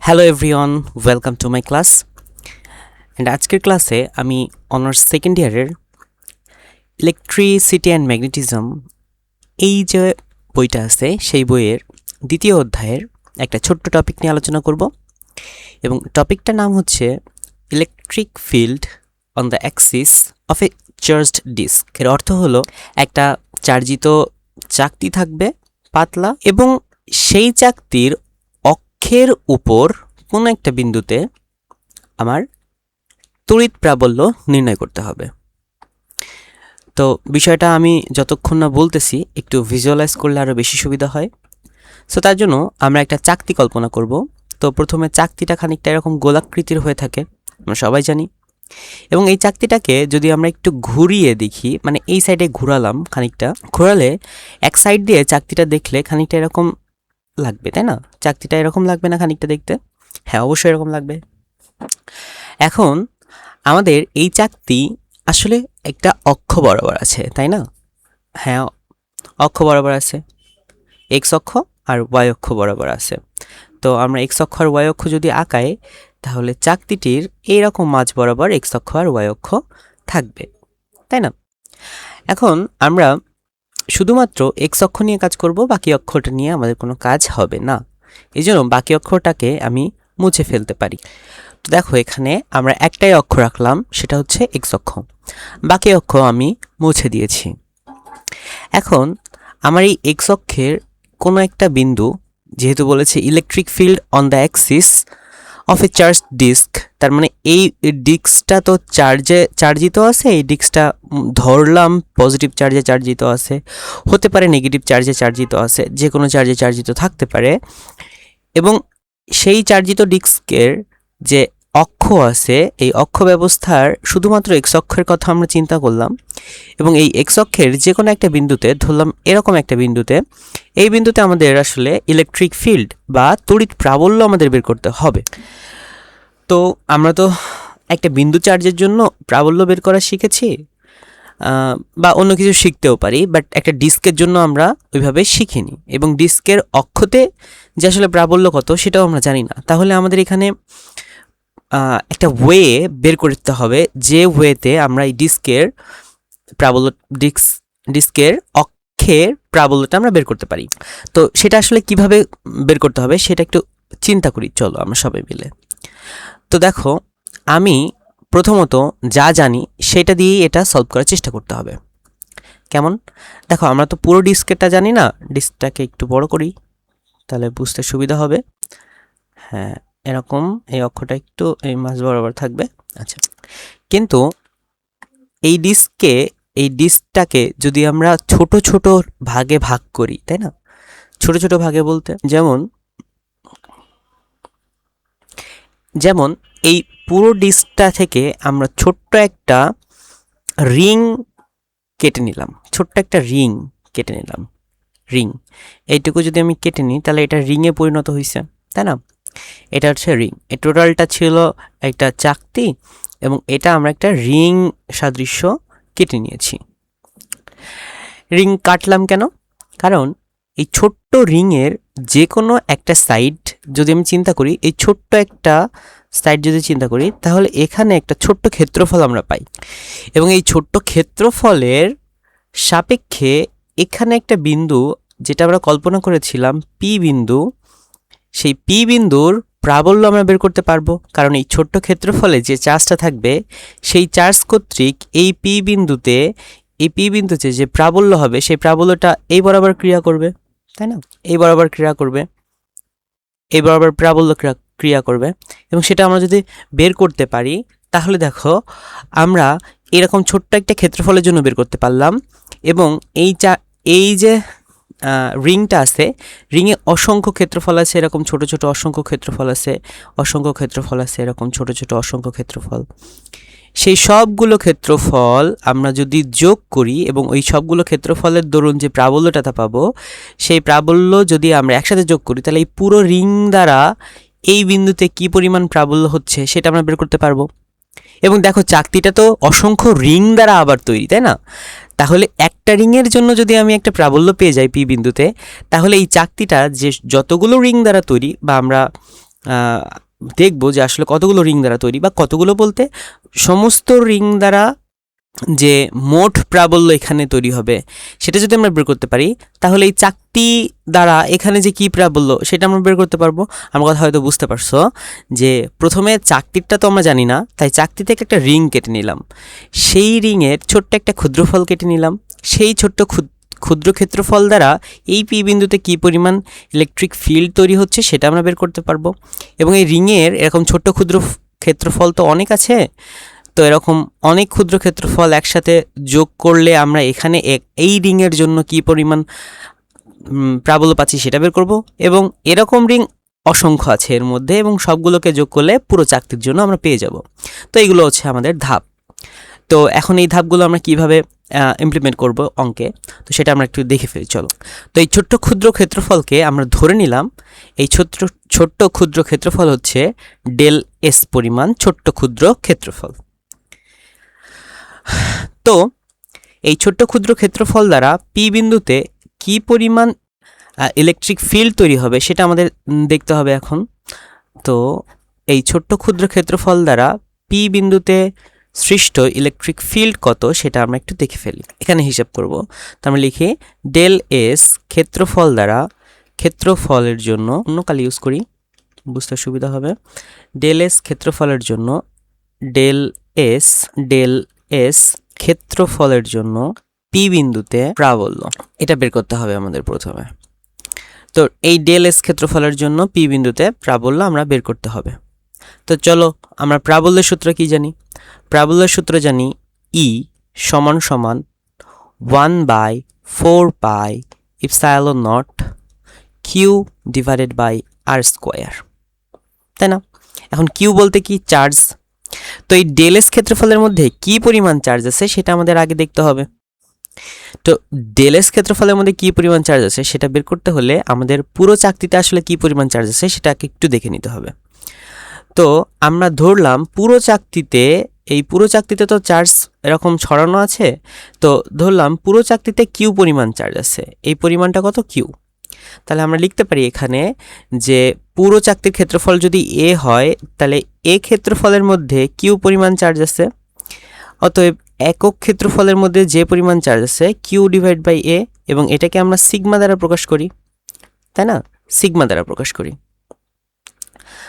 Hello everyone, welcome to my class. And আজকের ক্লাসে আমি অনার্স সেকেন্ড ইয়ারের ইলেকট্রিসিটি অ্যান্ড ম্যাগনেটিজম এই যে বইটা আছে সেই বইয়ের দ্বিতীয় অধ্যায়ের একটা ছোট্ট টপিক নিয়ে আলোচনা করব। এবং টপিকটার নাম হচ্ছে electric field on the axis of a charged disc. এর অর্থ হলো একটা চার্জিত চাকতি থাকবে পাতলা, এবং সেই চাকতির অক্ষের উপর কোনো একটা বিন্দুতে আমার তড়িৎ প্রাবল্য নির্ণয় করতে হবে। তো বিষয়টা আমি যতক্ষণ না বলতেছি একটু ভিজুয়ালাইজ করলে আরও বেশি সুবিধা হয়। সো তার জন্য আমরা একটা চাকতি কল্পনা করব। তো প্রথমে চাকতিটা খানিকটা এরকম গোলাকৃতির হয়ে থাকে, আমরা সবাই জানি। এবং এই চাকতিটাকে যদি আমরা একটু ঘুরিয়ে দেখি, মানে এই সাইডে ঘোরালাম, খানিকটা ঘোরালে এক সাইড দিয়ে চাকতিটা দেখলে খানিকটা এরকম লাগবে, তাই না? চাকতিটা এরকম লাগবে না খানিকটা দেখতে? হ্যাঁ, অবশ্যই এরকম লাগবে। এখন আমাদের এই চাকতি আসলে একটা অক্ষ বরাবর আছে, তাই না? হ্যাঁ, অক্ষ বরাবর আছে, এক্স অক্ষ আর ওয়াই অক্ষ বরাবর আছে। তো আমরা এক্স অক্ষ আর ওয়াই অক্ষ যদি আঁকাই, তাহলে চাকতিটির এইরকম মাঝ বরাবর এক্স অক্ষ আর ওয়াই অক্ষ থাকবে, তাই না? এখন আমরা শুধুমাত্র এক্স অক্ষ নিয়ে কাজ করব, বাকি অক্ষটা নিয়ে আমাদের কোনো কাজ হবে না। এই জন্য বাকি অক্ষটাকে আমি মুছে ফেলতে পারি। তো দেখো, এখানে আমরা একটাই অক্ষ রাখলাম, সেটা হচ্ছে এক্স অক্ষ। বাকি অক্ষ আমি মুছে দিয়েছি। এখন আমার এই এক্স অক্ষের কোনো একটা বিন্দু, যেহেতু বলেছে electric field on the axis of a charge disc, তার মানে এই ডিস্কটা তো চার্জিত আছে। এই ডিস্কটা ধরলাম পজিটিভ চার্জে চার্জিত আছে, হতে পারে নেগেটিভ চার্জে চার্জিত আছে, যে কোনো চার্জে চার্জিত থাকতে পারে। এবং সেই চার্জিত ডিস্কের যে অক্ষ আছে, এই অক্ষ ব্যবস্থার শুধুমাত্র এক্স অক্ষের কথা আমরা চিন্তা করলাম। এবং এই এক্স অক্ষের যে কোনো একটা বিন্দুতে ধরলাম, এরকম একটা বিন্দুতে, এই বিন্দুতে আমাদের আসলে ইলেকট্রিক ফিল্ড বা তড়িৎ প্রাবল্য আমাদের বের করতে হবে। তো আমরা তো একটা বিন্দু চার্জের জন্য প্রাবল্য বের করা শিখেছি, বা অন্য কিছু শিখতেও পারি, বাট একটা ডিস্কের জন্য আমরা ওইভাবে শিখিনি। এবং ডিস্কের অক্ষতে যে আসলে প্রাবল্য কত সেটাও আমরা জানি না। তাহলে আমাদের এখানে একটা ওয়ে বের করতে হবে, যে ওয়েতে আমরা এই ডিস্কের প্রাবল্য ডিস্কের অক্ষের প্রাবল্যটা আমরা বের করতে পারি। তো সেটা আসলে কিভাবে বের করতে হবে সেটা একটু চিন্তা করি, চলো আমরা সবাই মিলে। তো দেখো, আমি প্রথমত যা জানি সেটা দিয়েই এটা সলভ করার চেষ্টা করতে হবে। কেমন? দেখো, আমরা তো পুরো ডিস্কেরটা জানি না। ডিস্কটাকে একটু বড় করি, তাহলে বুঝতে সুবিধা হবে। হ্যাঁ, এরকম এই অক্ষটা একটু এই মাঝ বরাবর থাকবে। আচ্ছা, কিন্তু এই ডিস্কটাকে যদি আমরা ছোট ছোট ভাগে ভাগ করি, তাই না? ছোট ছোট ভাগে বলতে যেমন এই পুরো ডিস্কটা থেকে আমরা ছোট্ট একটা রিং কেটে নিলাম, রিং এইটুকু যদি আমি কেটে নিই, তাহলে এটা রিংয়ে পরিণত হয়েছে, তাই না? এটা হচ্ছে রিং। এই টোটালটা ছিল একটা চাকতি, এবং এটা আমরা একটা রিং সাদৃশ্য কেটে নিয়েছি। রিং কাটলাম কেন? কারণ এই ছোট্ট রিংয়ের যে কোনো একটা সাইড যদি আমি চিন্তা করি, এই ছোট্ট একটা সাইড যদি চিন্তা করি, তাহলে এখানে একটা ছোট্ট ক্ষেত্রফল আমরা পাই। এবং এই ছোট্ট ক্ষেত্রফলের সাপেক্ষে এখানে একটা বিন্দু, যেটা আমরা কল্পনা করেছিলাম পি বিন্দু, সেই পি বিন্দুর প্রাবল্য আমরা বের করতে পারবো। কারণ এই ছোট্ট ক্ষেত্রফলে যে চার্জটা থাকবে, সেই চার্জ কর্তৃক এই পি বিন্দুতে যে প্রাবল্য হবে, সেই প্রাবল্যটা এই বরাবর ক্রিয়া করবে, তাই না? এই বরাবর প্রাবল্য ক্রিয়া করবে। এবং সেটা আমরা যদি বের করতে পারি, তাহলে দেখো আমরা এরকম ছোট্ট একটা ক্ষেত্রফলের জন্য বের করতে পারলাম। এবং এই যে রিংটা আছে, রিংয়ে অসংখ্য ক্ষেত্রফল আছে, এরকম ছোট ছোট অসংখ্য ক্ষেত্রফল আছে, এরকম ছোট ছোট অসংখ্য ক্ষেত্রফল। সেই সবগুলো ক্ষেত্রফল আমরা যদি যোগ করি, এবং ওই সবগুলো ক্ষেত্রফলের দরুন যে প্রাবল্যটা পাবো, সেই প্রাবল্য যদি আমরা একসাথে যোগ করি, তাহলে এই পুরো রিং দ্বারা এই বিন্দুতে কি পরিমাণ প্রাবল্য হচ্ছে সেটা আমরা বের করতে পারবো। এবং দেখো, চাকতিটা তো অসংখ্য রিং দ্বারা আবার তৈরি, তাই না? তাহলে একটা রিংয়ের জন্য যদি আমি একটা প্রাবল্য পেয়ে যাই পি বিন্দুতে, তাহলে এই চাকতিটা যে যতগুলো রিং দ্বারা তৈরি, বা আমরা দেখব যে আসলে কতগুলো রিং দ্বারা তৈরি, বা কতগুলো বলতে সমস্ত রিং দ্বারা যে মোট প্রাবল্য এখানে তৈরি হবে সেটা যদি আমরা বের করতে পারি, তাহলে এই চাকতি দ্বারা এখানে যে কি প্রাবল্য সেটা আমরা বের করতে পারবো। আমার কথা হয়তো বুঝতে পারছো যে প্রথমে চাকতিটা তো আমরা জানি না, তাই চাকতি থেকে একটা রিং কেটে নিলাম, সেই রিংয়ের ছোট্ট একটা ক্ষুদ্রফল কেটে নিলাম, সেই ছোট্ট ক্ষুদ্র ক্ষেত্রফল দ্বারা এই পি বিন্দুতে কী পরিমাণ ইলেকট্রিক ফিল্ড তৈরি হচ্ছে সেটা আমরা বের করতে পারবো। এবং এই রিংয়ের এরকম ছোট্ট ক্ষুদ্র ক্ষেত্রফল তো অনেক আছে, তো এরকম অনেক ক্ষুদ্র ক্ষেত্রফল একসাথে যোগ করলে আমরা এখানে এই রিংয়ের জন্য কী পরিমাণ প্রাবল্য পাচ্ছি সেটা বের করব। এবং এরকম রিং অসংখ্য আছে এর মধ্যে, এবং সবগুলোকে যোগ করলে পুরো চাকতির জন্য আমরা পেয়ে যাব। তো এইগুলো হচ্ছে আমাদের ধাপ। তো এখন এই ধাপগুলো আমরা কিভাবে ইমপ্লিমেন্ট করব অঙ্কে, তো সেটা আমরা একটু দেখে ফেলি চলো। তো এই ছোট্ট ক্ষুদ্র ক্ষেত্রফলকে আমরা ধরে নিলাম, এই ছোট্ট ক্ষুদ্র ক্ষেত্রফল হচ্ছে ডেল এস পরিমাণ ছোট্ট ক্ষুদ্র ক্ষেত্রফল। তো এই ছোট্ট ক্ষুদ্র ক্ষেত্রফল দ্বারা পি বিন্দুতে কি পরিমাণ ইলেকট্রিক ফিল্ড তৈরি হবে সেটা আমাদের দেখতে হবে এখন। তো এই ছোট্ট ক্ষুদ্র ক্ষেত্রফল দ্বারা পি বিন্দুতে সৃষ্ট ইলেকট্রিক ফিল্ড কত সেটা আমরা একটু দেখে ফেলি। এখানে হিসাব করব, তো আমরা লিখি ডেল এস ক্ষেত্রফল দ্বারা, ক্ষেত্রফলের জন্য অন্য কালি ইউজ করি বুঝতে সুবিধা হবে, ডেল এস ক্ষেত্রফলের জন্য ডেল এস ক্ষেত্রফলের জন্য পি বিন্দুতে প্রাবল্য, এটা বের করতে হবে আমাদের প্রথমে। তো এই ডেল এস ক্ষেত্রফলের জন্য পি বিন্দুতে প্রাবল্য আমরা বের করতে হবে। তো চলো আমরা প্রাবল্যের সূত্র কি জানি? প্রাবল্যের সূত্র জানি ই সমান সমান 1/4 pi epsilon naught q divided by r square, তাই না? এখন কিউ বলতে কি? চার্জ। তো এই ডেল এস ক্ষেত্রফলের মধ্যে কি পরিমাণ চার্জ আছে সেটা আমাদের আগে দেখতে হবে। তো ডেল এস ক্ষেত্রফলের মধ্যে কি পরিমাণ চার্জ আছে সেটা বের করতে হলে আমাদের পুরো চাকতিতে আসলে কি পরিমাণ চার্জ আছে সেটাকে একটু দেখে নিতে হবে। তো আমরা ধরলাম পুরো চাকতিতে তো চার্জ এরকম ছড়ানো আছে, তো ধরলাম পুরো চাকতিতে কিউ পরিমাণ চার্জ আছে, এই পরিমাণটা কত? কিউ। তাহলে আমরা লিখতে পারি এখানে যে পুরো চাকতির ক্ষেত্রফল যদি এ হয়, তাহলে এ ক্ষেত্রফলের মধ্যে কিউ পরিমাণ চার্জ আছে, অতএব একক ক্ষেত্রফলের মধ্যে যে পরিমাণ চার্জ আছে কিউ ডিভাইড বাই এ, এবং এটাকে আমরা সিগমা দ্বারা প্রকাশ করি, তাই না? সিগমা দ্বারা প্রকাশ করি।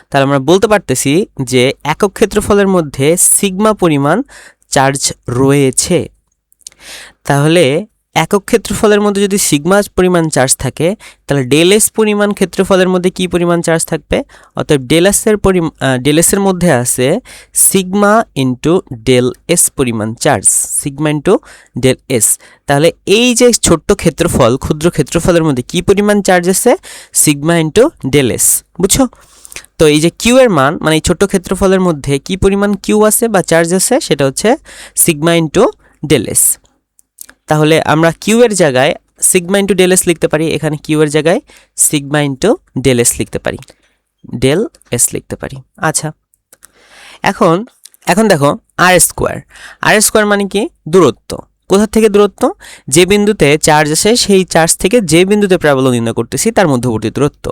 তাহলে আমরা বলতে পারতেছি যে একক ক্ষেত্রফলের মধ্যে সিগমা পরিমাণ চার্জ রয়েছে। তাহলে একক ক্ষেত্রফলের মধ্যে যদি সিগমা পরিমাণ চার্জ থাকে, তাহলে ডেল এস পরিমাণ ক্ষেত্রফলের মধ্যে কি পরিমাণ চার্জ থাকবে? অতএব ডেল এসের মধ্যে আছে সিগমা ইন্টু ডেল এস পরিমাণ charge, sigma into del s. তাহলে এই যে ছোট্ট ক্ষেত্রফল, ক্ষুদ্র ক্ষেত্রফলের মধ্যে কি পরিমাণ চার্জ আছে? সিগমা ইন্টু ডেল এস, বুঝছো? তো এই যে কিউ এর মান, মানে এই ছোট্ট ক্ষেত্রফলের মধ্যে কি পরিমাণ কিউ আছে বা চার্জ আছে, সেটা হচ্ছে সিগমা ইন্টু ডেল এস। তাহলে আমরা কিউ এর জায়গায় সিগমা ইন্টু ডেল এস লিখতে পারি, এখানে কিউ এর জায়গায় সিগমা ইন্টু ডেল এস লিখতে পারি, ডেল এস লিখতে পারি। আচ্ছা, এখন দেখো আর স্কোয়ার মানে কি? দূরত্ব। কোথা থেকে দূরত্ব? যে বিন্দুতে চার্জ আছে সেই চার্জ থেকে যে বিন্দুতে প্রাবল্য নির্ণয় করতেছি তার মধ্যবর্তী দূরত্ব।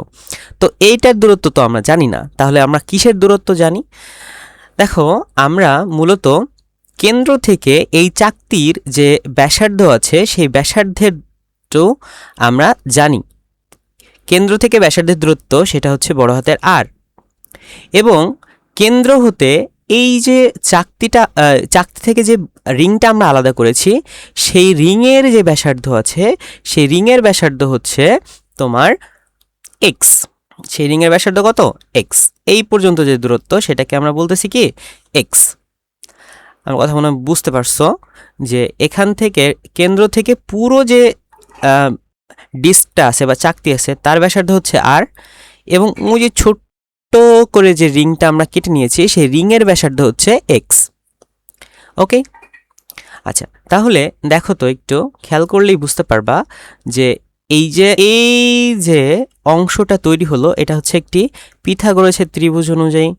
তো এইটার দূরত্ব তো আমরা জানি না, তাহলে আমরা কিসের দূরত্ব জানি? দেখো, আমরা মূলত কেন্দ্র থেকে এই চাকতির যে ব্যাসার্ধ আছে সেই ব্যাসার্ধের তো আমরা জানি, কেন্দ্র থেকে ব্যাসার্ধের দূরত্ব সেটা হচ্ছে বড় হাতের আর, এবং কেন্দ্র হতে এই যে চাকতি থেকে যে রিংটা আমরা আলাদা করেছি সেই রিংয়ের যে ব্যাসার্ধ আছে সেই রিংয়ের ব্যাসার্ধ হচ্ছে তোমার এক্স। সেই রিংয়ের ব্যাসার্ধ কত? এক্স। এই পর্যন্ত যে দূরত্ব সেটাকে আমরা বলতেছি কি? এক্স। আমার কথা মনে বুঝতে পারছো যে এখান থেকে কেন্দ্র থেকে পুরো যে ডিস্কটা আছে বা চাকতি আছে তার ব্যাসার্ধ হচ্ছে আর, এবং ওই যে ছোট্ট করে যে রিংটা আমরা কেটে নিয়েছি সেই রিংয়ের ব্যাসার্ধ হচ্ছে এক্স। ওকে, আচ্ছা, তাহলে দেখো তো একটু খেয়াল করলেই বুঝতে পারবা যে এই যে অংশটা তৈরি হলো এটা হচ্ছে একটি পিথাগোরাসের ত্রিভুজ অনুযায়ী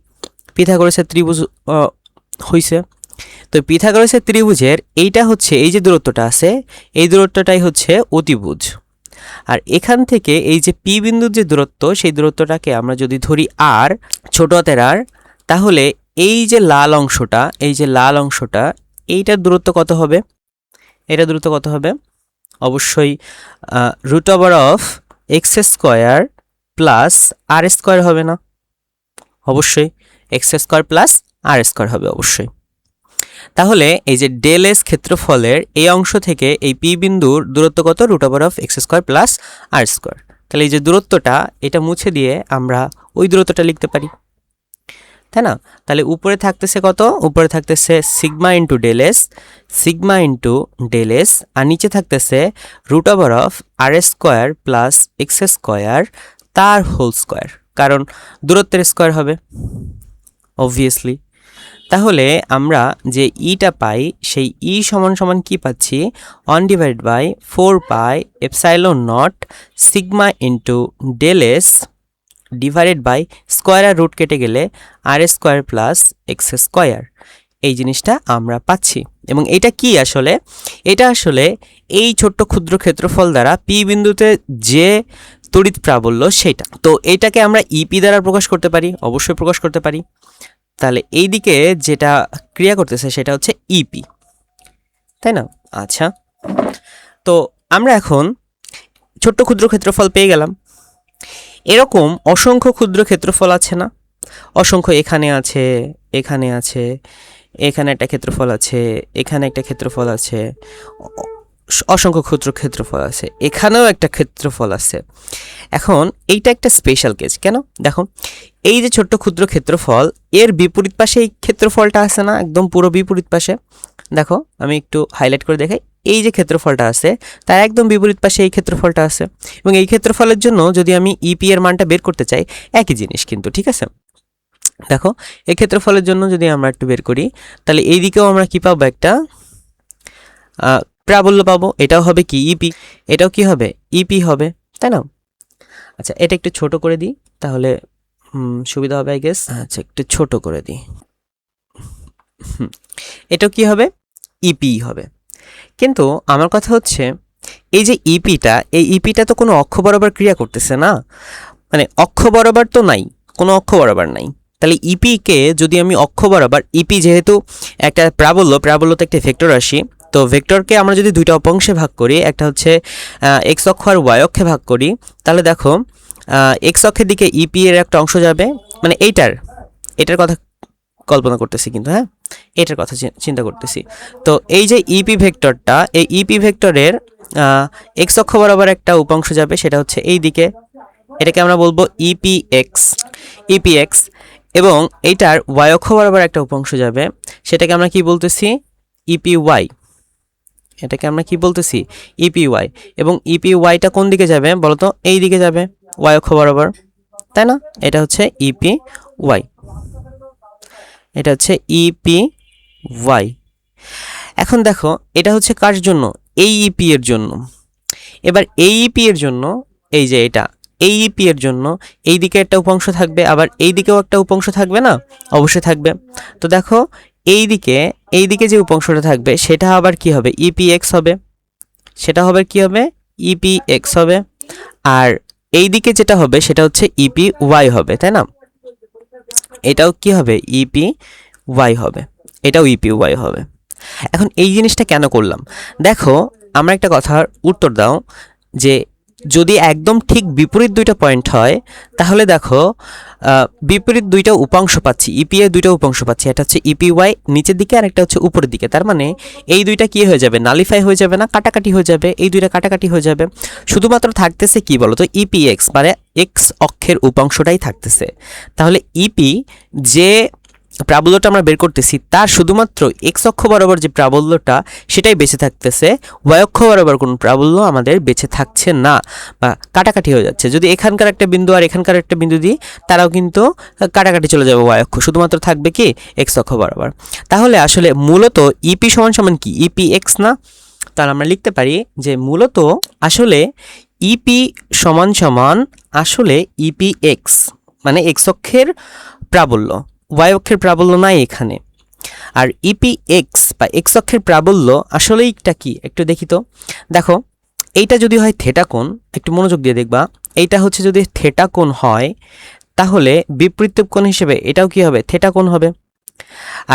পিথাগোরাসের ত্রিভুজ হইছে। তো পিথাগোরাসের ত্রিভুজের এইটা হচ্ছে এই যে দূরত্বটা আছে এই দূরত্বটাই হচ্ছে অতিভুজ। আর এখান থেকে এই যে পি বিন্দুর যে দূরত্ব সেই দূরত্বটাকে আমরা যদি ধরি আর, ছোট হাতের আর, তাহলে এই যে লাল অংশটা এইটার দূরত্ব কত হবে? এটা দূরত্ব কত হবে? অবশ্যই √(x² প্লাস r² হবে না? অবশ্যই x² প্লাস r² হবে অবশ্যই। তাহলে এই যে ডেল এস ক্ষেত্রফলের এই অংশ থেকে এই পি বিন্দুর দূরত্ব কত? √(x² plus r²। তাহলে এই যে দূরত্বটা এটা মুছে দিয়ে আমরা ওই দূরত্বটা লিখতে পারি, তাই না? তাহলে উপরে থাকতেছে কত? উপরে থাকতেছে সিগমা ইন্টু ডেল এস আর নিচে থাকতেছে √(r² প্লাস x² তার হোল স্কোয়ার, কারণ দূরত্বের স্কোয়ার হবে অবভিয়াসলি। তাহলে আমরা যে ইটা পাই সেই ই সমান সমান কি পাচ্ছি? 1/4πε0 sigma into del s divided by square root কেটে গেলে r² প্লাস x²। এই জিনিসটা আমরা পাচ্ছি। এবং এটা কি আসলে? এটা আসলে এই ছোট্ট ক্ষুদ্র ক্ষেত্রফল দ্বারা পি বিন্দুতে যে তড়িৎ প্রাবল্য সেটা। তো এটাকে আমরা ইপি দ্বারা প্রকাশ করতে পারি, অবশ্যই প্রকাশ করতে পারি। তাহলে এই দিকে যেটা ক্রিয়া করতেছে সেটা হচ্ছে ইপি, তাই না? আচ্ছা, তো আমরা এখন ছোট্ট ক্ষুদ্র ক্ষেত্রফল পেয়ে গেলাম। এরকম অসংখ্য ক্ষুদ্র ক্ষেত্রফল আছে না? অসংখ্য, এখানে আছে, এখানে আছে, এখানে একটা ক্ষেত্রফল আছে, এখানে একটা ক্ষেত্রফল আছে, অসংখ্য ক্ষুদ্র ক্ষেত্রফল আছে, এখানেও একটা ক্ষেত্রফল আছে। এখন এইটা একটা স্পেশাল কেস। কেন? দেখো, এই যে ছোট্ট ক্ষুদ্র ক্ষেত্রফল এর বিপরীত পাশে এই ক্ষেত্রফলটা আছে না? একদম পুরো বিপরীত পাশে। দেখো আমি একটু হাইলাইট করে দেখাই, এই যে ক্ষেত্রফলটা আছে তার একদম বিপরীত পাশে এই ক্ষেত্রফলটা আছে। এবং এই ক্ষেত্রফলের জন্য যদি আমি ইপি এর মানটা বের করতে চাই, একই জিনিস কিন্তু, ঠিক আছে? দেখো এই ক্ষেত্রফলের জন্য যদি আমরা একটু বের করি, তাহলে এই দিকেও আমরা কি পাবো? একটা প্রাবল্য পাবো। এটাও হবে কি? ইপি। এটাও কি হবে? ইপি হবে, তাই না? আচ্ছা, এটা একটু ছোট করে দিই তাহলে সুবিধা হবে আই গেস। আচ্ছা, একটু ছোট করে দিই। এটাও কি হবে? ইপি হবে। কিন্তু আমার কথা হচ্ছে এই যে ইপিটা, এই ইপিটা তো কোনো অক্ষ বরাবর ক্রিয়া করতেছে না, মানে অক্ষ বরাবর তো নাই, কোনো অক্ষ বরাবর নাই। তাহলে ইপিকে যদি আমি অক্ষ বরাবর, ইপি যেহেতু একটা প্রাবল্য তো একটা ভেক্টর রাশি, তো ভেক্টরকে আমরা যদি দুইটা অংশে ভাগ করি, একটা হচ্ছে এক্স অক্ষ আর ওয়াই অক্ষে ভাগ করি, তাহলে দেখো এক্স অক্ষের দিকে ইপি এর একটা অংশ যাবে, মানে এটার কথা কল্পনা করতেছি কিন্তু, হ্যাঁ এটার কথা চিন্তা করতেছি। তো এই যে ইপি ভেক্টরটা, এই ইপি ভেক্টরের এক্স অক্ষ বরাবর একটা উপাংশ যাবে, সেটা হচ্ছে এই দিকে, এটাকে আমরা বলবো ইপিএক্স। এবং এইটার ওয়াই অক্ষ বরাবর একটা উপাংশ যাবে, সেটাকে আমরা কি বলতেছি? ইপিওয়াই। এটাকে আমরা কি বলতেছি? ইপিওয়াই। এবং ইপিওয়াইটা কোন দিকে যাবে বলতো? এই দিকে যাবে, ওয়াই অক্ষ বরাবর, তাই না? এটা হচ্ছে ইপিওয়াই, এটা হচ্ছে ইপিওয়াই। এখন দেখো এটা হচ্ছে কার জন্য? এই ইপি এর জন্য। এবার এই ইপি এর জন্য এই যে এটা, এই ইপি এর জন্য এই দিকে একটা উপাংশ থাকবে, আবার এই দিকেও একটা উপাংশ থাকবে না? অবশ্যই থাকবে। তো দেখো এই দিকে যে উপাংশটা থাকবে সেটা আবার কি হবে? ইপিএক্স হবে। সেটা হবে কি হবে? ইপিএক্স হবে। আর এই দিকে যেটা হবে সেটা হচ্ছে ইপিওয়াই হবে, তাই না? এটাও কি হবে? ইপিওয়াই হবে, এটাও ইপিওয়াই হবে। এখন এই জিনিসটা কেন করলাম? দেখো আমরা একটা কথার উত্তর দাও যে যদি একদম ঠিক বিপরীত দুইটা পয়েন্ট হয়, তাহলে দেখো বিপরীত দুইটা উপাংশ পাচ্ছি, ইপি এর দুইটা উপাংশ পাচ্ছি। এটা হচ্ছে ইপিওয়াই নিচের দিকে আর একটা হচ্ছে উপরের দিকে। তার মানে এই দুইটা কি হয়ে যাবে? নালিফাই হয়ে যাবে না? কাটাকাটি হয়ে যাবে, এই দুইটা কাটাকাটি হয়ে যাবে। শুধুমাত্র থাকতেছে কি বলতো? ইপিএক্স, মানে এক্স অক্ষের উপাংশটাই থাকতেছে। তাহলে ইপি যে প্রাবল্যটা আমরা বের করতেছি তার শুধুমাত্র এক্স অক্ষ বরাবর যে প্রাবল্যটা সেটাই বেঁচে থাকতেছে, ওয়াই অক্ষ বরাবর কোনো প্রাবল্য আমাদের বেঁচে থাকছে না বা কাটাকাটি হয়ে যাচ্ছে। যদি এখানকার একটা বিন্দু আর এখানকার একটা বিন্দু দিই, তারাও কিন্তু কাটাকাটি চলে যাবে ওয়াই অক্ষ, শুধুমাত্র থাকবে কি? এক্স অক্ষ বরাবর। তাহলে আসলে মূলত ইপি সমান সমান কি? ইপি এক্স না? তাহলে আমরা লিখতে পারি যে মূলত আসলে ইপি সমান সমান আসলে ইপি এক্স, মানে এক্স অক্ষের প্রাবল্য, ওয়াই অক্ষের প্রাবল্য নাই এখানে। আর ইপি এক্স বা এক্স অক্ষের প্রাবল্য আসলেইটা কি একটু দেখি তো। দেখো এইটা যদি হয় থেটা কোণ, একটু মনোযোগ দিয়ে দেখবা, এইটা হচ্ছে যদি থেটা কোণ হয় তাহলে বিপরীত কোণ হিসেবে এটাও কি হবে, থেটা কোণ হবে।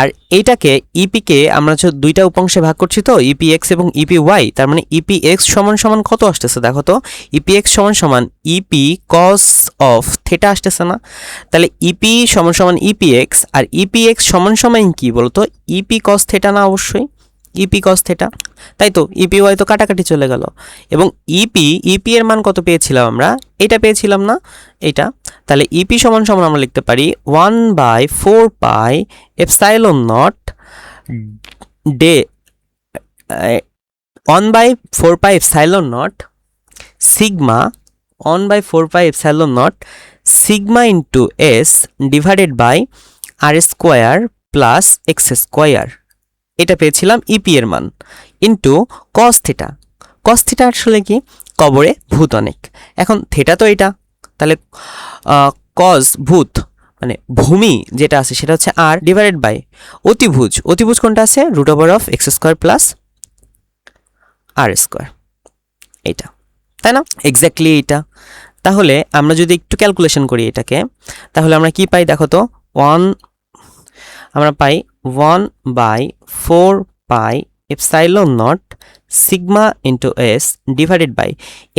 আর এইটাকে ইপিকে আমরা দুইটা উপাংশে ভাগ করছি তো, ইপি এক্স এবং ইপি ওয়াই, তার মানে ইপি এক্স সমান সমান কত আসতেছে দেখো তো, ইপি এক্স সমান সমান ইপি কস অফ থেটা আসতেছে না। তাহলে ইপি সমান সমান ইপি এক্স, আর ইপি এক্স সমান সমান কি বলতো, ইপি কস থেটা না, অবশ্যই ইপি কস থেটা, তাই তো। ইপি ওয়াই তো কাটাকাটি চলে গেল, এবং ইপি এর মান কত পেয়েছিলাম আমরা, এটা পেয়েছিলাম না, এটা। তাহলে ইপি সমান সমান আমরা লিখতে পারি 1/4 পাই এপসাইলন নট ডে 1/4 pi epsilon not sigma 1/4 pi epsilon not sigma into s divided by r square plus x square, এটা পেয়েছিলাম ইপি এর মান, into cos theta. Cos theta আসলে কি, কবরে ভূত অনেক। এখন থিটা তো এটা, তাহলে কস ভূত মানে ভূমি যেটা আছে সেটা হচ্ছে আর, ডিভাইডেড বাই অতিভুজ, অতিভুজ কোনটা আছে, root over of x square plus r square, এইটা, তাই না, এক্স্যাক্টলি এইটা। তাহলে আমরা যদি একটু ক্যালকুলেশন করি এটাকে, তাহলে আমরা কি পাই দেখো তো, আমরা পাই 1/4 pi epsilon not sigma into s divided by,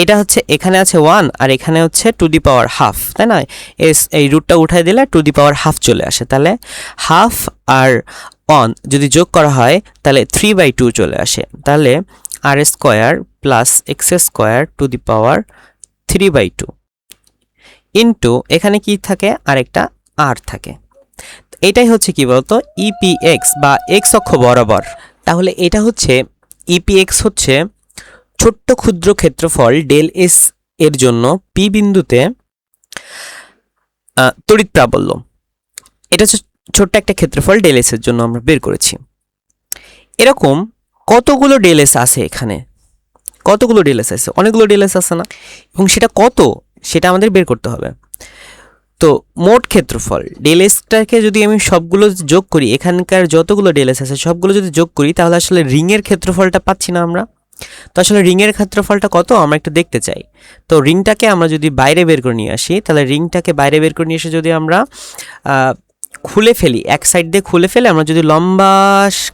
এটা হচ্ছে এখানে আছে 1 আর এখানে হচ্ছে টু দি পাওয়ার হাফ, তাই না, এস এই রুটটা উঠাই দিলে টু দি পাওয়ার হাফ চলে আসে, তাহলে হাফ আর 1 যদি যোগ করা হয় তাহলে 3/2 চলে আসে, তাহলে r square plus x square to the power 3/2 into এখানে কি থাকে, আরেকটা আর থাকে। এটাই হচ্ছে কি বলতো ইপি এক্স বা এক্স অক্ষ বরাবর। তাহলে এটা হচ্ছে ইপি এক্স হচ্ছে ছোট্ট ক্ষুদ্র ক্ষেত্রফল ডেল এস এর জন্য পি বিন্দুতে তড়িৎ প্রাবল্য, এটা হচ্ছে ছোট্ট একটা ক্ষেত্রফল ডেল এস এর জন্য আমরা বের করেছি। এরকম কতগুলো ডেল এস আছে এখানে, কতগুলো ডেল এস আছে, অনেকগুলো ডেল এস আছে না, এবং সেটা কত সেটা আমাদের বের করতে হবে। তো মোট ক্ষেত্রফল ডেল এসটাকে যদি আমি সবগুলো যোগ করি, এখানকার যতগুলো ডেল এস আছে সবগুলো যদি যোগ করি তাহলে আসলে রিংয়ের ক্ষেত্রফলটা পাচ্ছি না আমরা। তো আসলে রিংয়ের ক্ষেত্রফলটা কত আমরা একটু দেখতে চাই। তো রিংটাকে আমরা যদি বাইরে বের করে নিয়ে আসি, তাহলে রিংটাকে বাইরে বের করে নিয়ে এসে যদি আমরা খুলে ফেলি, এক সাইড দিয়ে খুলে ফেলে আমরা যদি লম্বা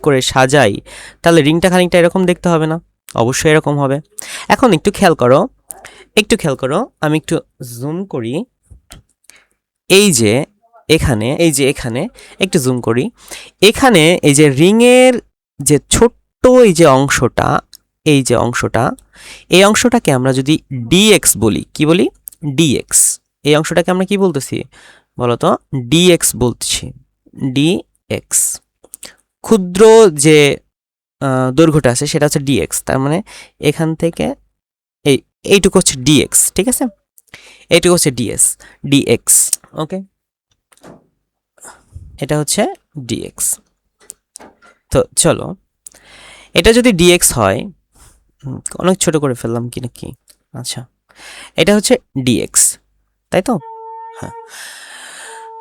করে সাজাই, তাহলে রিংটা খানিকটা এরকম দেখতে হবে না, অবশ্যই এরকম হবে। এখন একটু খেয়াল করো, আমি একটু জুম করি, এই যে এখানে একটু জুম করি, এখানে এই যে রিংয়ের যে ছোট্ট এই যে অংশটা, এই অংশটাকে আমরা যদি ডিএক্স বলি, কি বলি, ডিএক্স, এই অংশটাকে আমরা কি বলতেছি বলতো, ডিএক্স বলছি, ডিএক্স, ক্ষুদ্র যে দৈর্ঘ্যটা আছে সেটা হচ্ছে ডিএক্স, তার মানে এখান থেকে এইটুকু হচ্ছে ডিএক্স, ঠিক আছে, এইটুকু হচ্ছে ডিএক্স, ওকে, এটা হচ্ছে ডিএক্স। তো চলো, এটা যদি ডিএক্স হয়, অনেক ছোট করে ফেললাম কি নাকি, আচ্ছা, এটা হচ্ছে ডিএক্স, তাই তো, হ্যাঁ।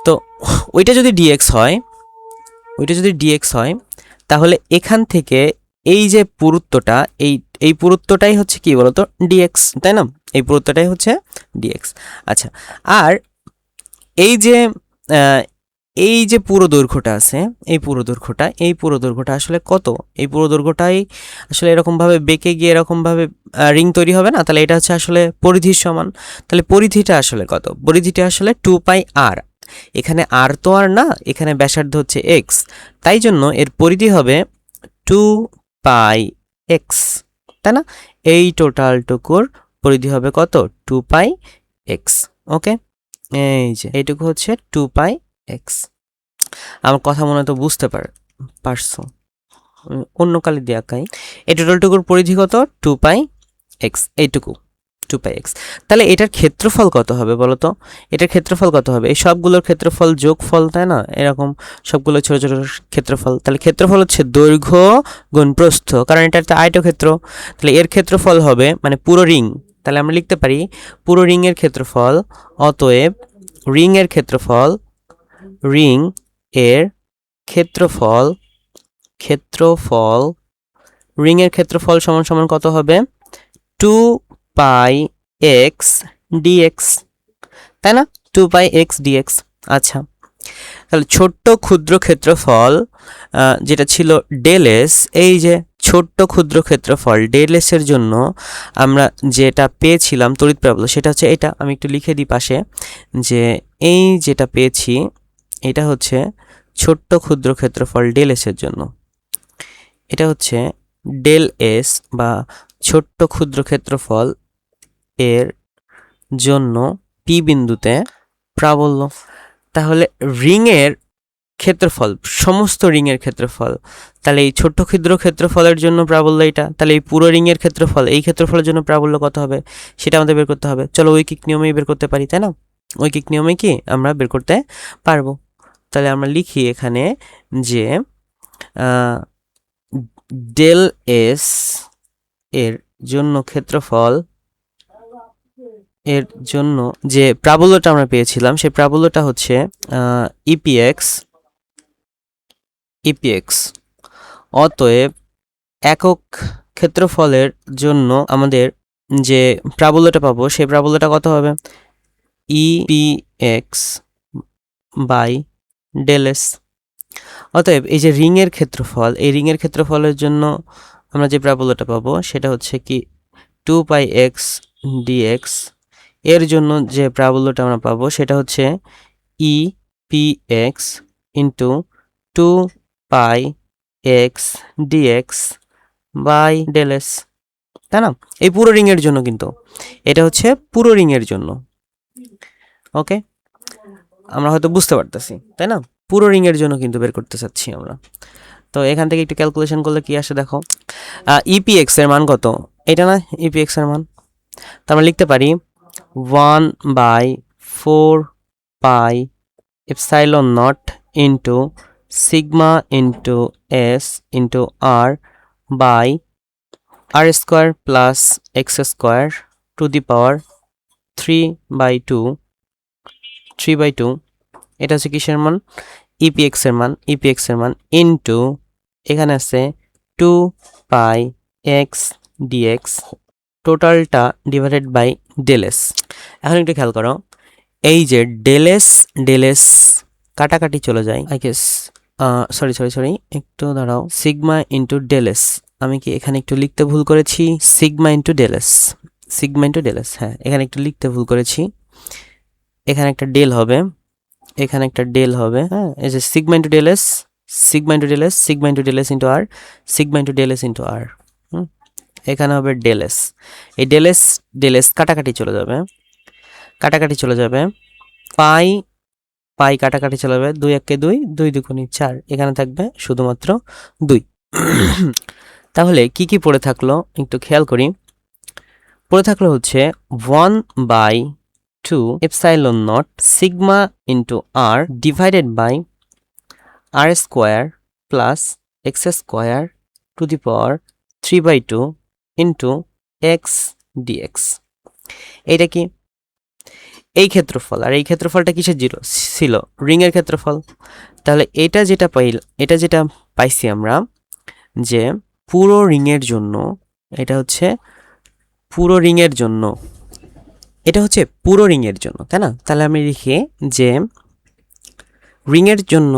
তো ওইটা যদি ডিএক্স হয় তাহলে এখান থেকে এই যে পুরুত্বটা, এই পুরুত্বটাই হচ্ছে কি বলতো, ডিএক্স, তাই না, এই পুরুত্বটাই হচ্ছে ডিএক্স। আচ্ছা, আর এই যে পুরো দৈর্ঘ্যটা আছে, এই পুরো দৈর্ঘ্যটা আসলে কত, এই পুরো দৈর্ঘ্যটাই আসলে এরকমভাবে বেঁকে গিয়ে এরকমভাবে রিং তৈরি হবে না, তাহলে এটা হচ্ছে আসলে পরিধির সমান। তাহলে পরিধিটা আসলে কত, পরিধিটা আসলে 2 পাই আর, এখানে আর তো আর না, এখানে ব্যাসার্ধ হচ্ছে এক্স, তাই জন্য এর পরিধি হবে 2 পাই এক্স, তাই না, এই টোটালটুকুর পরিধি হবে কত, 2 পাই এক্স, ওকে, এই যে এইটুকু হচ্ছে 2 পাই এক্স। আমার কথা মনে তো বুঝতে পারছো, অন্য কালি দিয়ে আঁকাই, এই টোটালটুকুর পরিধি কত, 2 পাই এক্স, এইটুকু 2 পাই এক্স। তাহলে এটার ক্ষেত্রফল কত হবে বলো তো, এটার ক্ষেত্রফল কত হবে, এই সবগুলোর ক্ষেত্রফল যোগফল, তাই না, এরকম সবগুলো ছোট ছোট ক্ষেত্রফল, তাহলে ক্ষেত্রফল হচ্ছে দৈর্ঘ্য গুণ প্রস্থ, কারণ এটা একটা আয়তক্ষেত্র, তাহলে এর ক্ষেত্রফল হবে মানে পুরো রিং, তাহলে আমরা লিখতে পারি পুরো রিংয়ের ক্ষেত্রফল, অতএব রিং এর ক্ষেত্রফল ক্ষেত্রফল, রিংয়ের ক্ষেত্রফল সমান সমান কত হবে? 2 পাই এক্স ডিএক্স, তাই না? 2 পাই এক্স ডিএক্স। আচ্ছা, তাহলে ছোট্ট ক্ষুদ্র ক্ষেত্রফল যেটা ছিল ডেল এস, এই যে ছোট্ট ক্ষুদ্র ক্ষেত্রফল ডেল এস এর জন্য আমরা যেটা পেয়েছিলাম তড়িৎ প্রাবল্য, সেটা হচ্ছে এটা। আমি একটু লিখে দিই পাশে, যে এই যেটা পেয়েছি এটা হচ্ছে ছোট্ট ক্ষুদ্র ক্ষেত্রফল ডেল এস এর জন্য। এটা হচ্ছে ডেল এস বা ছোট্ট ক্ষুদ্র ক্ষেত্রফল এর জন্য পি বিন্দুতে প্রাবল্য। তাহলে রিংয়ের ক্ষেত্রফল, সমস্ত রিংয়ের ক্ষেত্রফল, তাহলে এই ছোট্ট ক্ষুদ্র ক্ষেত্রফলের জন্য প্রাবল্য এটা, তাহলে এই পুরো রিংয়ের ক্ষেত্রফল, এই ক্ষেত্রফলের জন্য প্রাবল্য কত হবে সেটা আমাদের বের করতে হবে। চলো ঐকিক নিয়মেই বের করতে পারি, তাই না? ঐকিক নিয়মে কি আমরা বের করতে পারবো। তাহলে আমরা লিখি এখানে যে ডেল এস এর জন্য ক্ষেত্রফল এর জন্য যে প্রাবল্যটা আমরা পেয়েছিলাম, সেই প্রাবল্যটা হচ্ছে ইপিএক্স। অতএব একক ক্ষেত্রফলের জন্য আমাদের যে প্রাবল্যটা পাবো, সেই প্রাবল্যটা কত হবে? ইপিএক্স বাই ডেল এস। অতএব এই যে রিংয়ের ক্ষেত্রফল, এই রিংয়ের ক্ষেত্রফলের জন্য আমরা যে প্রাবল্যটা পাবো সেটা হচ্ছে কি 2 পাই এক্স ডিএক্স। এর জন্য যে প্রাবল্যটা আমরা পাবো সেটা হচ্ছে E P X into 2 pi x d x by del s, তাই না? এই পুরো রিংয়ের জন্য, কিন্তু এটা হচ্ছে পুরো রিংয়ের জন্য। ওকে, আমরা হয়তো বুঝতে পারতেছি, তাই না? পুরো রিংয়ের জন্য কিন্তু বের করতে চাচ্ছি আমরা। তো এখান থেকে একটু ক্যালকুলেশন করলে কি আসে দেখো। ইপিএক্স এর মান কত? এটা না ইপিএক্স এর মান, তো আমরা লিখতে পারি 1/4 pi epsilon naught into sigma into s into r by r square plus x square to the power 3/2। এটা হচ্ছে কিসের মান? ইপিএক্স এর মান। ইপিএক্স এর মান ইন্টু এখানে আছে 2 পাই এক্স ডিএক্স, টোটালটা ডিভাইডেড বাই ডেল এস। এখন একটু খেয়াল করো, এই যে ডেল এস কাটাকাটি চলে যায়, আই গেস। সরি একটু দাঁড়াও। সিগমা ইন্টু ডেল এস, আমি কি এখানে একটু লিখতে ভুল করেছি? সিগমা ইন্টু ডেল এস, হ্যাঁ, এখানে একটু লিখতে ভুল করেছি। এখানে একটা ডেল হবে, এখানে একটা ডেল হবে, হ্যাঁ। এই যে sigma into del s into r, sigma into del s into r. এখানে হবে ডেল এস। এই ডেল এস কাটাকাটি চলে যাবে, পাই কাটাকাটি চলে যাবে, 2 1 2, 2 2 4, এখানে থাকবে শুধুমাত্র 2। তাহলে কি কি পড়ে থাকলো একটু খেয়াল করি। পড়ে থাকলো হচ্ছে 1/2 epsilon not sigma into r divided by r square plus x square to the power 3/2 into x dx. এইটা কি? এই ক্ষেত্রফল। আর এই ক্ষেত্রফলটা কিসের ছিল? রিংয়ের ক্ষেত্রফল। তাহলে এটা যেটা পাইছি আমরা, যে পুরো রিংয়ের জন্য, এটা হচ্ছে পুরো রিংয়ের জন্য, তাই না? তাহলে আমি লিখি যে রিংয়ের জন্য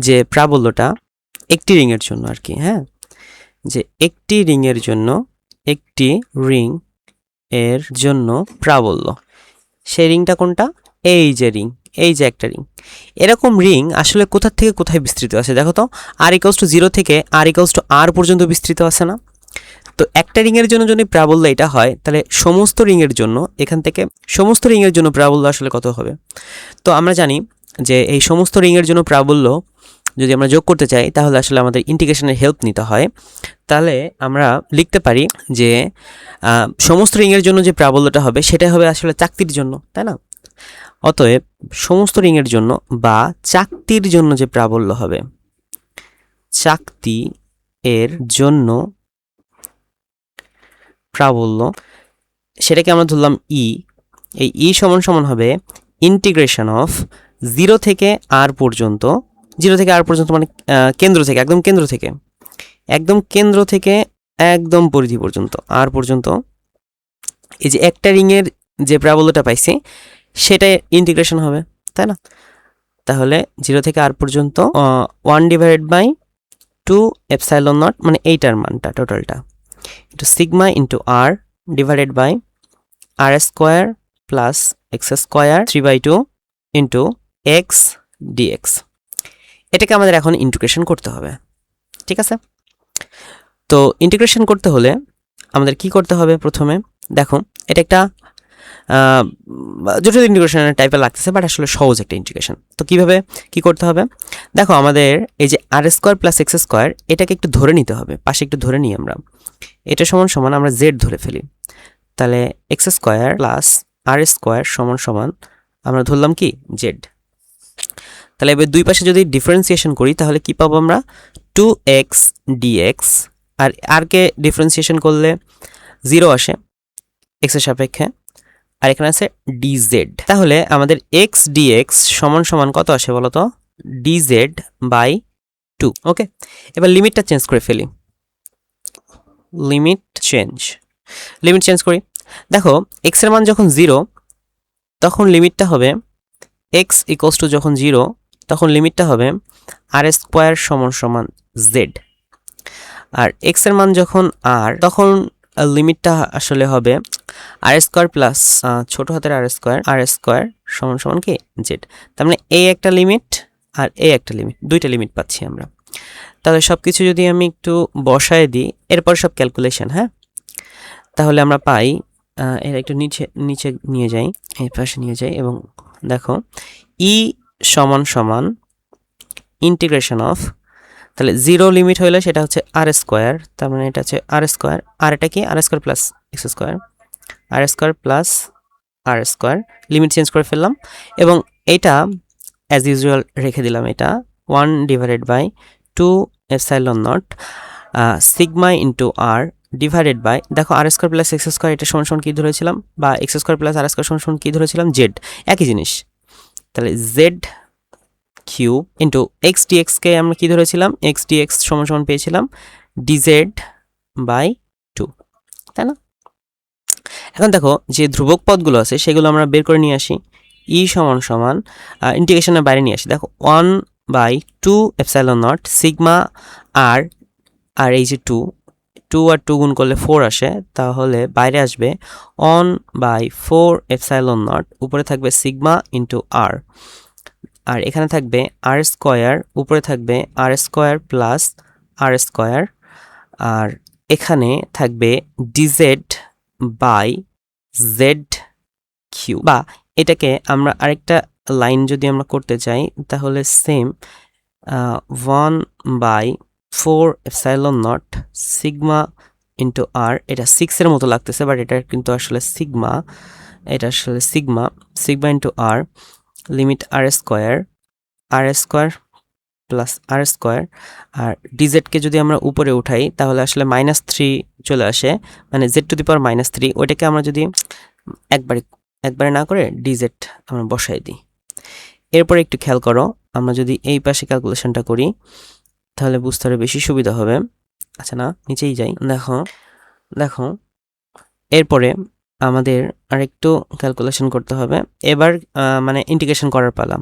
যে প্রাবল্যটা, একটি রিংয়ের জন্য আর কি, হ্যাঁ, যে একটি রিংয়ের জন্য, একটি রিং এর জন্য প্রাবল্য, সেই রিংটা কোনটা? এই যে একটা রিং। এরকম রিং আসলে কোথা থেকে কোথায় বিস্তৃত আছে দেখো তো। r=0 থেকে r পর্যন্ত বিস্তৃত আছে না? তো একটা রিংয়ের জন্য যদি প্রাবল্য এটা হয়, তাহলে সমস্ত রিংয়ের জন্য, এখান থেকে সমস্ত রিংয়ের জন্য প্রাবল্য আসলে কত হবে? তো আমরা জানি যে এই সমস্ত রিংয়ের জন্য প্রাবল্য যদি আমরা যোগ করতে চাই, তাহলে আসলে আমাদের ইন্টিগ্রেশনের হেল্প নিতে হয়। তাহলে আমরা লিখতে পারি যে সমস্ত রিংয়ের জন্য যে প্রাবল্যটা হবে সেটাই হবে আসলে চাকতির জন্য, তাই না? অতএব সমস্ত রিংয়ের জন্য বা চাকতির জন্য যে প্রাবল্য হবে, চাকতি এর জন্য প্রাবল্য, সেটাকে আমরা ধরলাম ই। এই ই সমান সমান হবে ইন্টিগ্রেশন অফ 0 থেকে r পর্যন্ত, 0 থেকে r পর্যন্ত মানে কেন্দ্র থেকে, একদম কেন্দ্র থেকে একদম কেন্দ্র থেকে একদম পরিধি পর্যন্ত আর পর্যন্ত এই যে একটা রিংয়ের যে প্রাবল্যটা পাইছি সেটা ইন্টিগ্রেশন হবে, তাই না? তাহলে 0 থেকে আর পর্যন্ত 1/2 এপসাইলন নট, মানে এইটার মানটা টোটালটা, into sigma into r divided by r square plus x square 3/2 into x dx. এটাকে আমাদের এখন ইন্টিগ্রেশন করতে হবে, ঠিক আছে? তো ইন্টিগ্রেশন করতে হলে আমাদের কি করতে হবে? প্রথমে দেখো, এটা একটা জটিল ইন্টিগ্রেশনের টাইপের লাগতেছে, বাট আসলে সহজ একটা ইন্টিগ্রেশন। তো কিভাবে কি করতে হবে? দেখো, আমাদের এই যে আর স্কোয়ার প্লাস এক্স স্কোয়ার, এটাকে একটু ধরে নিতে হবে, পাশে একটু ধরে নিই আমরা। এটা সমান সমান আমরা জেড ধরে ফেলি, তাহলে x square plus r square সমান সমান আমরা ধরলাম কি জেড। তাহলে এবার দুই পাশে যদি ডিফারেন্সিয়েশন করি তাহলে কি পাবো আমরা? 2x dx, আর আরকে ডিফারেন্সিয়েশন করলে 0 আসে এক্সের সাপেক্ষে, আর এখানে আছে dz। তাহলে আমাদের x dx সমান সমান কত আসে বলো তো? dz by 2। ওকে, এবার লিমিটটা চেঞ্জ করে ফেলি। লিমিট চেঞ্জ করি। দেখো, x এর মান যখন 0 তখন লিমিটটা হবে x ইকুয়ালস টু, যখন 0 তখন লিমিটটা হবে আর স্কোয়ার সমান সমান জেড। আর x এর মান যখন r, তখন লিমিটটা আসলে হবে আর স্কোয়ার প্লাস ছোট হাতের আর স্কোয়ার সমান সমান কি জেড। তার মানে এই একটা লিমিট আর এই একটা লিমিট, দুইটা লিমিট পাচ্ছি আমরা। তাহলে সব কিছু যদি আমি একটু বসায় দিই, এরপর সব ক্যালকুলেশন, হ্যাঁ, তাহলে আমরা পাই, এটা একটু নিচে নিয়ে যাই, এই পাশে নিয়ে যাই, এবং দেখো ই সমান সমান ইন্টিগ্রেশন অফ, তাহলে 0 লিমিট হইলে সেটা হচ্ছে আর স্কোয়ার, তার মানে এটা হচ্ছে আর স্কোয়ার, আর এটা কি আর স্কোয়ার প্লাস এক্স স্কোয়ার, আর square plus r square, limit change করে ফেললাম, এবং এটা অ্যাজ ইউজুয়াল রেখে দিলাম, এটা 1/2 epsilon not sigma into r divided by, দেখো r square plus x square এটা সমান সমান কী ধরেছিলাম, বা x square plus r square সমান সমান কী ধরেছিলাম? জেড, একই জিনিস। তাহলে জেড কিউব ইন্টু এক্স ডিএক্সকে আমরা কী ধরেছিলাম? এক্স ডিএক্স সমান সমান পেয়েছিলাম ডিজেড বাই 2, তাই না? এখন দেখো, যে ধ্রুবক পদগুলো আছে সেগুলো আমরা বের করে নিয়ে আসি। ই সমান সমান ইন্টিগ্রেশনের বাইরে নিয়ে আসি। দেখো 1/2 এপসাইলন নট সিগমা আর, আর এই যে 2 আর 2 গুণ করলে 4 আসে, তাহলে বাইরে আসবে 1/4 এপসাইলন নট, উপরে থাকবে সিগমা ইন্টু আর, আর এখানে থাকবে আর স্কোয়ার, উপরে থাকবে আর স্কোয়ার প্লাস আর স্কোয়ার, আর এখানে থাকবে ডিজেড বাই জেড কিউ। বা এটাকে আমরা আরেকটা লাইন যদি আমরা করতে চাই তাহলে same 1/4 epsilon not sigma into r, এটা 6-এর মতো লাগতেছে, বাট এটা কিন্তু আসলে সিগমা, এটা আসলে সিগমা ইন্টু আর, লিমিট আর স্কোয়ার প্লাস আর স্কোয়ার, আর ডিজেডকে যদি আমরা উপরে উঠাই তাহলে আসলে -3 চলে আসে, মানে z⁻³ ওইটাকে আমরা যদি একবারে না করে ডিজেড আমরা বসাই দিই। এরপরে একটু খেয়াল করো, আমরা যদি এই পাশে ক্যালকুলেশনটা করি তাহলে বুঝতে আরো বেশি সুবিধা হবে। আচ্ছা, না, নিচেই যাই। দেখো এরপরে আমাদের আরেকটু ক্যালকুলেশন করতে হবে। এবার মানে ইন্টিগ্রেশন করার পালা।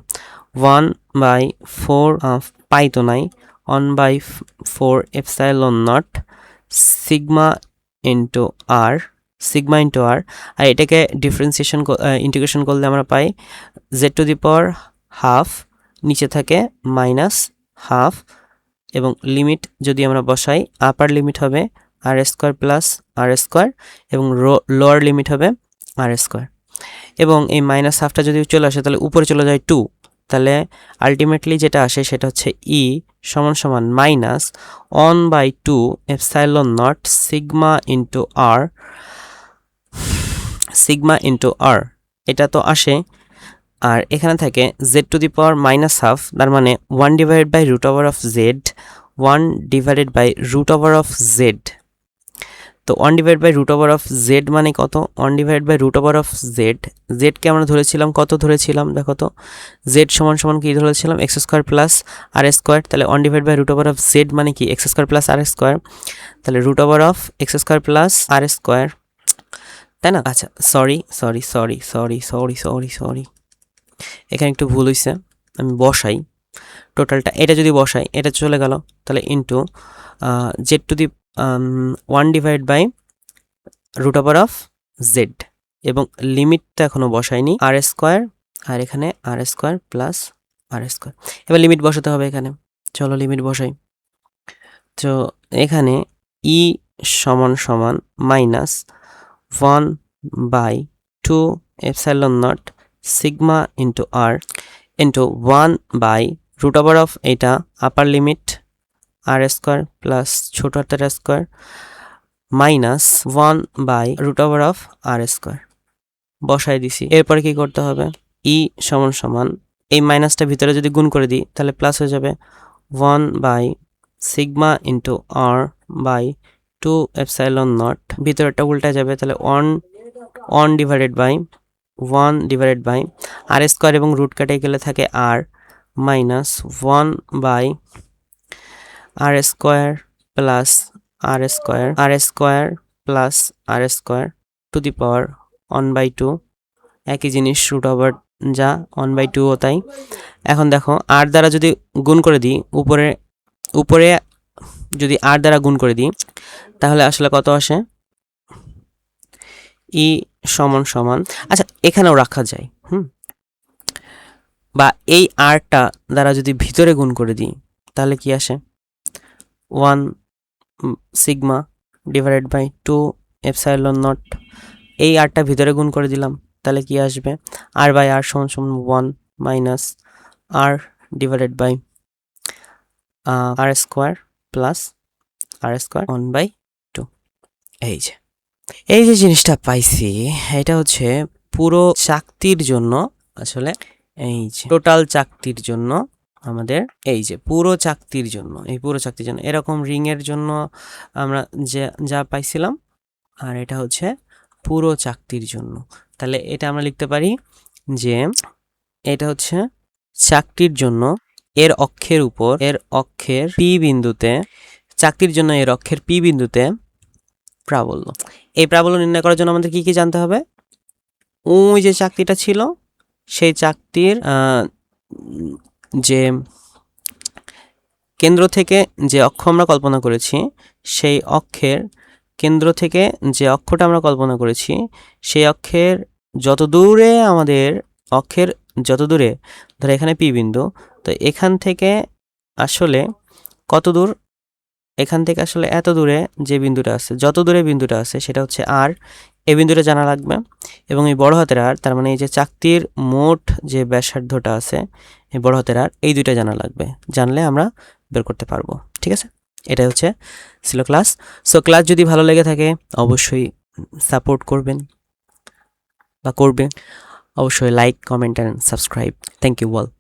1/4 পাই তো নাই, 1/4 এপসাইলন নট সিগমা ইন্টু আর, আর এটাকে ডিফারেন্সিয়েশন ইন্টিগ্রেশন করলে আমরা পাই z⁻½ নিচে থাকে -½ এবং লিমিট যদি আমরা বসাই, আপার লিমিট হবে আর স্কোয়ার প্লাস আর স্কোয়ার এবং লোয়ার লিমিট হবে আর স্কোয়ার, এবং এই -½ যদি চলে আসে তাহলে উপরে চলে যায় 2, তাহলে আলটিমেটলি যেটা আসে সেটা হচ্ছে ই সমান সমান -1/2 epsilon not sigma into r, এটা তো আসে, আর এখানে থাকে z⁻⁻², তার মানে 1/√z, তো 1/√z মানে কত? 1/√z, জেডকে আমরা ধরেছিলাম কত ধরেছিলাম দেখো তো, জেড সমান সমান কি ধরেছিলাম? x² plus r²। তাহলে 1/√z মানে কি? x² plus r²। তাহলে x² প্লাস r², তাই না? আচ্ছা, সরি, এখানে একটু ভুল হয়েছে, আমি বসাই টোটালটা। এটা যদি বসাই, এটা চলে গেল, তাহলে ইন্টু z/√z, এবং লিমিটটা এখনো বসাইনি, r², আর এখানে r² প্লাস r²। এবার লিমিট বসাতে হবে এখানে, চলো লিমিট বসাই। তো এখানে ই সমান সমান -1/2 epsilon not sigma into R into 1/√ এটা আপার লিমিট r² প্লাস ছোট হাতের r² মাইনাস 1/√ বসাই দিছি। এরপরে কি করতে হবে? ই সমান সমান এই মাইনাসটা ভিতরে যদি গুণ করে দিই তাহলে প্লাস হয়ে যাবে 1/সিগমা ইন্টু r/2 এপসাইলন নট, ভিতরেটা উল্টা যাবে, তাহলে 1 ডিভাইডেড বাই r² এবং রুট কাটে গেলে থাকে r minus 1/r² plus r² plus r² to the power 1/2, একই জিনিস, রুট ওভার যা 1/2 ও তাই। এখন দেখো r দ্বারা যদি গুণ করে দিই, উপরে যদি r দ্বারা গুণ করে দিই তাহলে আসলে কত আসে? ই সমান সমান, আচ্ছা এখানেও রাখা যায়, বা এই আরটা দ্বারা যদি ভিতরে গুণ করে দিই তাহলে কি আসে? 1 sigma divided by 2 epsilon nought, এই আরটা ভিতরে গুণ করে দিলাম তাহলে কি আসবে? r/r সমান সমান 1 minus r divided by r² plus r² 1/2। এই যে জিনিসটা পাইছি, এটা হচ্ছে পুরো চাকতির জন্য, আসলে এই যে টোটাল চাকতির জন্য আমাদের, এই যে পুরো চাকতির জন্য, এই পুরো চাকতির জন্য এরকম রিং এর জন্য আমরা যা পাইছিলাম, আর এটা হচ্ছে পুরো চাকতির জন্য। তাহলে এটা আমরা লিখতে পারি যে এটা হচ্ছে চাকতির জন্য এর অক্ষের পি বিন্দুতে, চাকতির জন্য এর অক্ষের পি বিন্দুতে প্রাবল্য। এই প্রাবল্য নির্ণয় করার জন্য আমাদের কি কি জানতে হবে? ওই যে চাকতিটা ছিল, সেই চাকতির যে কেন্দ্র থেকে যে অক্ষ আমরা কল্পনা করেছি, সেই অক্ষের কেন্দ্র থেকে যে অক্ষটা আমরা কল্পনা করেছি, সেই অক্ষের যত দূরে ধরো এখানে পি বিন্দু, তো এখান থেকে আসলে কত দূর? এখান থেকে আসলে এত দূরে যে বিন্দুটা আছে, যত দূরে বিন্দুটা আছে সেটা হচ্ছে আর, এই বিন্দুটা জানা লাগবে, এবং এই বড় হাতের আর, তার মানে এই যে চাকতির মোট যে ব্যাসার্ধটা আছে, এই বড় হাতের আর, এই দুইটা জানা লাগবে, জানলে আমরা বের করতে পারবো। ঠিক আছে, এটা হচ্ছে ছিল ক্লাস। সো ক্লাস যদি ভালো লেগে থাকে অবশ্যই সাপোর্ট করবেন বা করবে, অবশ্যই like, comment and subscribe. Thank you all.